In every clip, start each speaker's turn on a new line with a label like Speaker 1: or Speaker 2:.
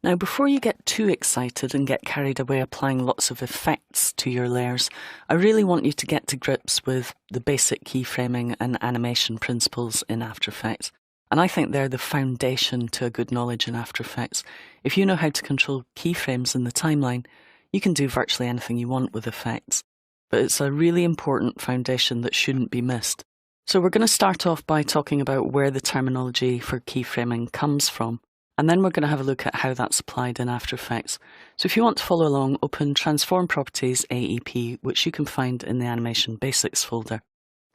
Speaker 1: Now, before you get too excited and get carried away applying lots of effects to your layers, I really want you to get to grips with the basic keyframing and animation principles in After Effects. And I think they're the foundation to a good knowledge in After Effects. If you know how to control keyframes in the timeline, you can do virtually anything you want with effects. But it's a really important foundation that shouldn't be missed. So we're going to start off by talking about where the terminology for keyframing comes from. And then we're going to have a look at how that's applied in After Effects. So if you want to follow along, open Transform Properties AEP, which you can find in the Animation Basics folder.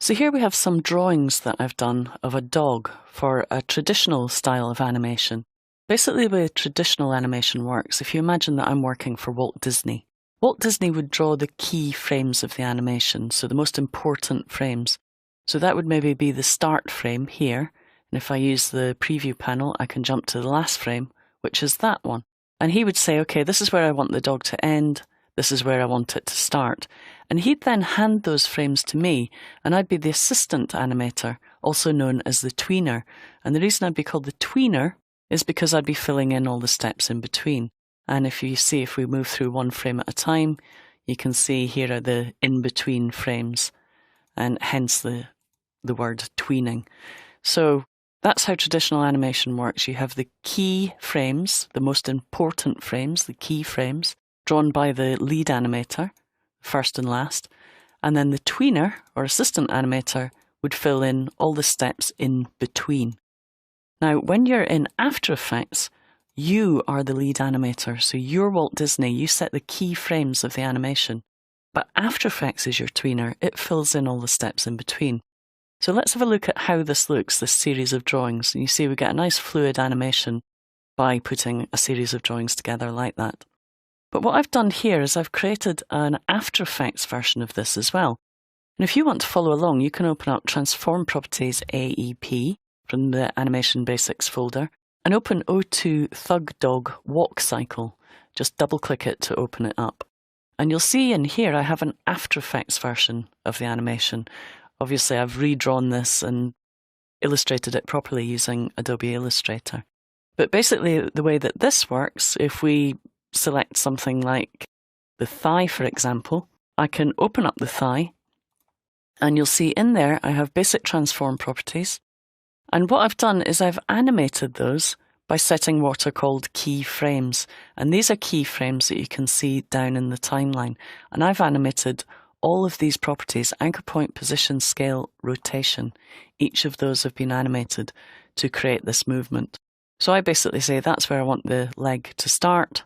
Speaker 1: So here we have some drawings that I've done of a dog for a traditional style of animation. Basically, the way traditional animation works, if you imagine that I'm working for Walt Disney would draw the key frames of the animation, so the most important frames. So that would maybe be the start frame here. And if I use the preview panel, I can jump to the last frame, which is that one. And he would say, okay, this is where I want the dog to end. This is where I want it to start. And he'd then hand those frames to me, and I'd be the assistant animator, also known as the tweener. And the reason I'd be called the tweener is because I'd be filling in all the steps in between. And if you see, if we move through one frame at a time, you can see here are the in-between frames, and hence the word tweening. So that's how traditional animation works. You have the key frames, the most important frames, the key frames, drawn by the lead animator, first and last, and then the tweener, or assistant animator, would fill in all the steps in between. Now, when you're in After Effects, you are the lead animator, so you're Walt Disney, you set the key frames of the animation. But After Effects is your tweener, it fills in all the steps in between. So let's have a look at how this looks, this series of drawings. And you see we get a nice fluid animation by putting a series of drawings together like that. But what I've done here is I've created an After Effects version of this as well. And if you want to follow along, you can open up Transform Properties AEP from the Animation Basics folder and open O2 Thug Dog Walk Cycle. Just double click it to open it up. And you'll see in here I have an After Effects version of the animation. Obviously, I've redrawn this and illustrated it properly using Adobe Illustrator. But basically, the way that this works, if we select something like the thigh, for example, I can open up the thigh, and you'll see in there I have basic transform properties. And what I've done is I've animated those by setting what are called keyframes. And these are keyframes that you can see down in the timeline. And I've animated all of these properties, anchor point, position, scale, rotation. Each of those have been animated to create this movement. So I basically say that's where I want the leg to start,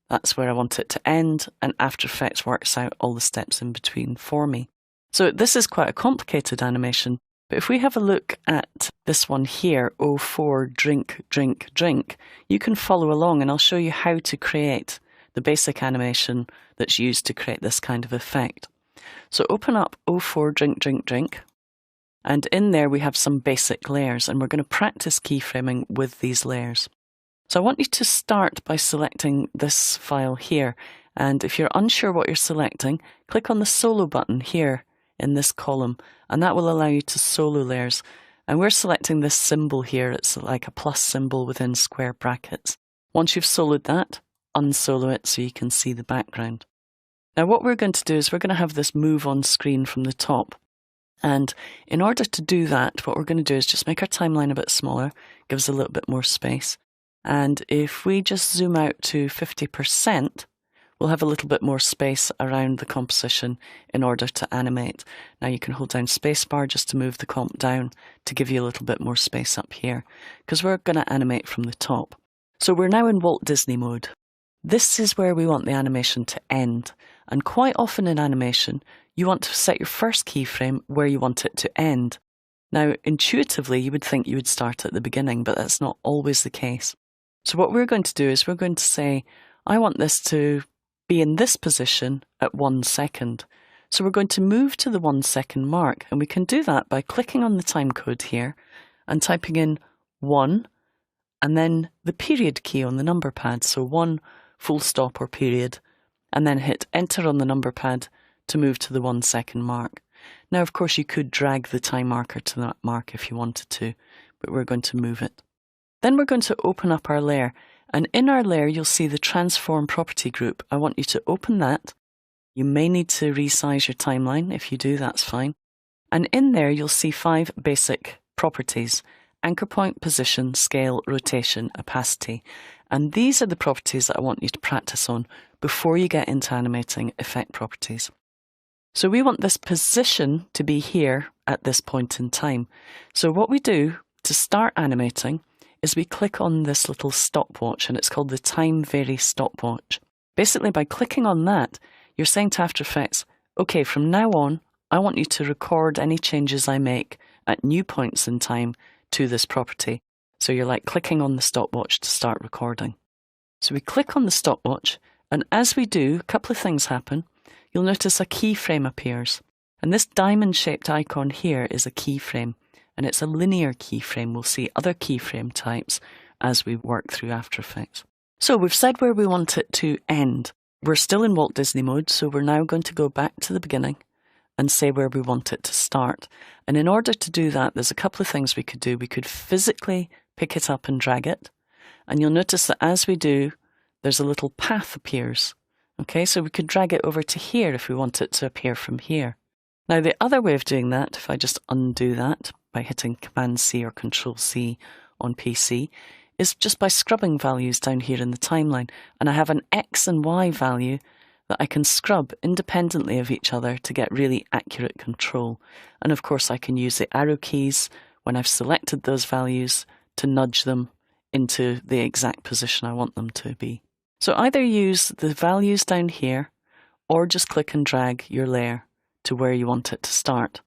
Speaker 1: that's where I want it to end, and After Effects works out all the steps in between for me. So this is quite a complicated animation, but if we have a look at this one here, O4 drink, drink, drink, you can follow along and I'll show you how to create the basic animation that's used to create this kind of effect. So open up O4 drink, drink, drink, and in there we have some basic layers, and we're going to practice keyframing with these layers. So I want you to start by selecting this file here, and if you're unsure what you're selecting, click on the solo button here in this column, and that will allow you to solo layers. And we're selecting this symbol here, it's like a plus symbol within square brackets. Once you've soloed that, unsolo it so you can see the background. Now what we're going to do is we're going to have this move on screen from the top. And in order to do that, what we're going to do is just make our timeline a bit smaller, give us a little bit more space. And if we just zoom out to 50%, we'll have a little bit more space around the composition in order to animate. Now you can hold down spacebar just to move the comp down to give you a little bit more space up here, because we're going to animate from the top. So we're now in Walt Disney mode. This is where we want the animation to end. And quite often in animation, you want to set your first keyframe where you want it to end. Now, intuitively, you would think you would start at the beginning, but that's not always the case. So what we're going to do is we're going to say, I want this to be in this position at 1 second. So we're going to move to the 1 second mark, and we can do that by clicking on the time code here and typing in 1 and then the period key on the number pad. So 1 full stop or period, and then hit enter on the number pad to move to the 1 second mark. Now, of course, you could drag the time marker to that mark if you wanted to, but we're going to move it. Then we're going to open up our layer, And in our layer, you'll see the transform property group. I want you to open that. You may need to resize your timeline. If you do, that's fine. And in there, you'll see 5 basic properties: anchor point, position, scale, rotation, opacity. And these are the properties that I want you to practice on before you get into animating effect properties. So we want this position to be here at this point in time. So what we do to start animating is we click on this little stopwatch, and it's called the time vary stopwatch. Basically, by clicking on that, you're saying to After Effects, okay, from now on, I want you to record any changes I make at new points in time to this property. So you're like clicking on the stopwatch to start recording. So we click on the stopwatch, and as we do, a couple of things happen. You'll notice a keyframe appears. And this diamond-shaped icon here is a keyframe, and it's a linear keyframe. We'll see other keyframe types as we work through After Effects. So we've said where we want it to end. We're still in Walt Disney mode, so we're now going to go back to the beginning and say where we want it to start. And in order to do that, there's a couple of things we could do. We could physically pick it up and drag it. And you'll notice that as we do, there's a little path appears. Okay, so we could drag it over to here if we want it to appear from here. Now, the other way of doing that, if I just undo that by hitting Command-C or Control-C on PC, is just by scrubbing values down here in the timeline. And I have an X and Y value that I can scrub independently of each other to get really accurate control. And of course, I can use the arrow keys when I've selected those values to nudge them into the exact position I want them to be. So either use the values down here or just click and drag your layer to where you want it to start.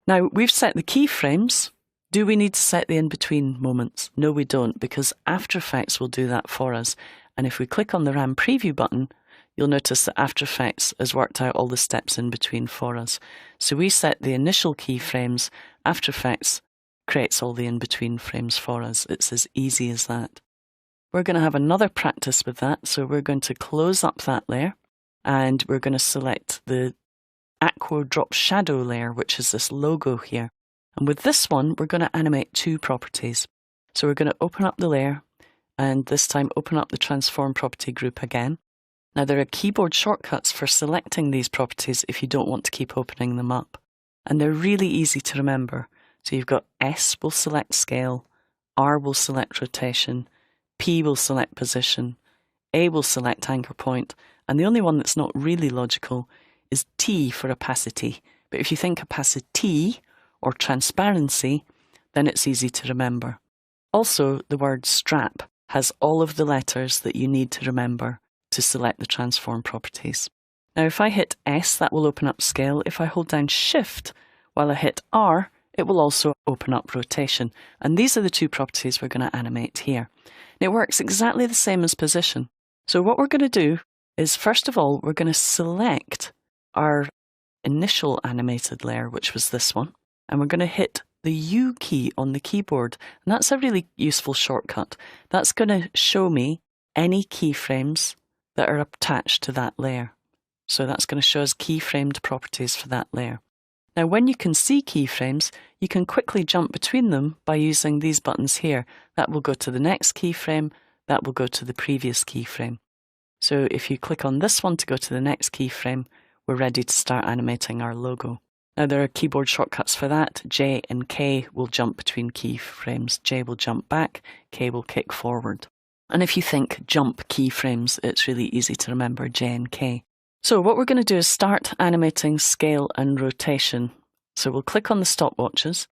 Speaker 1: Now, we've set the keyframes. Do we need to set the in-between moments? No, we don't, because After Effects will do that for us. And if we click on the RAM Preview button, you'll notice that After Effects has worked out all the steps in between for us. So we set the initial keyframes. After Effects creates all the in-between frames for us. It's as easy as that. We're going to have another practice with that. So we're going to close up that layer, and we're going to select the Aqua Drop Shadow layer, which is this logo here. And with this one, we're going to animate 2 properties. So we're going to open up the layer, and this time open up the Transform property group again. Now, there are keyboard shortcuts for selecting these properties if you don't want to keep opening them up. And they're really easy to remember. So you've got S will select scale, R will select rotation, P will select position, A will select anchor point, and the only one that's not really logical is T for opacity. But if you think opacity or transparency, then it's easy to remember. Also, the word strap has all of the letters that you need to remember to select the transform properties. Now, if I hit S, that will open up scale. If I hold down Shift while I hit R, it will also open up rotation. And these are the 2 properties we're going to animate here. And it works exactly the same as position. So what we're going to do is, first of all, we're going to select our initial animated layer, which was this one, and we're going to hit the U key on the keyboard. And that's a really useful shortcut. That's going to show me any keyframes that are attached to that layer. So that's going to show us keyframed properties for that layer. Now, when you can see keyframes, you can quickly jump between them by using these buttons here. That will go to the next keyframe, that will go to the previous keyframe. So if you click on this one to go to the next keyframe, we're ready to start animating our logo. Now, there are keyboard shortcuts for that. J and K will jump between keyframes. J will jump back, K will kick forward. And if you think jump keyframes, it's really easy to remember J and K. So what we're going to do is start animating scale and rotation. So we'll click on the stopwatches.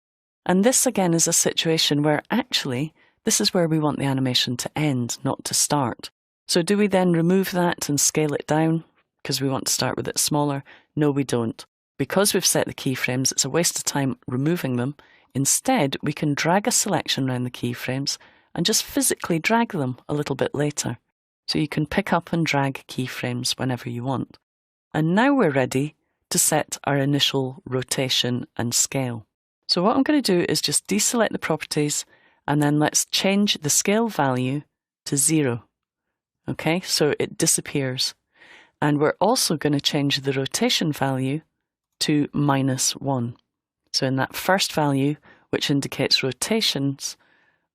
Speaker 1: And this again is a situation where actually this is where we want the animation to end, not to start. So do we then remove that and scale it down because we want to start with it smaller? No, we don't. Because we've set the keyframes, it's a waste of time removing them. Instead, we can drag a selection around the keyframes and just physically drag them a little bit later. So you can pick up and drag keyframes whenever you want. And now we're ready to set our initial rotation and scale. So what I'm going to do is just deselect the properties, and then let's change the scale value to 0. Okay, so it disappears. And we're also going to change the rotation value to -1. So in that first value, which indicates rotations,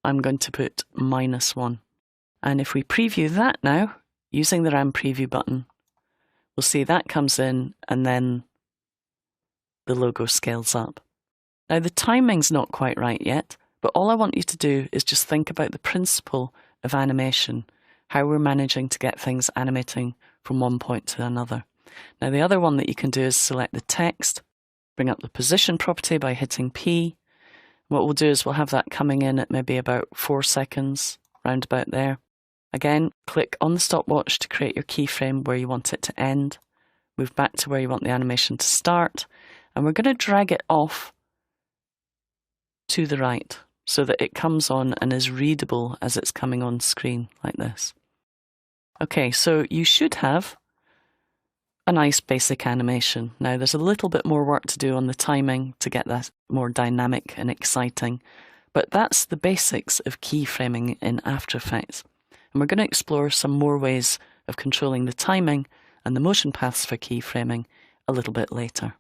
Speaker 1: I'm going to put -1. And if we preview that now, using the RAM preview button, we'll see that comes in and then the logo scales up. Now the timing's not quite right yet, but all I want you to do is just think about the principle of animation, how we're managing to get things animating from one point to another. Now the other one that you can do is select the text, bring up the position property by hitting P. What we'll do is we'll have that coming in at maybe about 4 seconds, round about there. Again, click on the stopwatch to create your keyframe where you want it to end. Move back to where you want the animation to start. And we're going to drag it off to the right so that it comes on and is readable as it's coming on screen like this. Okay, so you should have a nice basic animation. Now there's a little bit more work to do on the timing to get that more dynamic and exciting, but that's the basics of keyframing in After Effects. And we're going to explore some more ways of controlling the timing and the motion paths for keyframing a little bit later.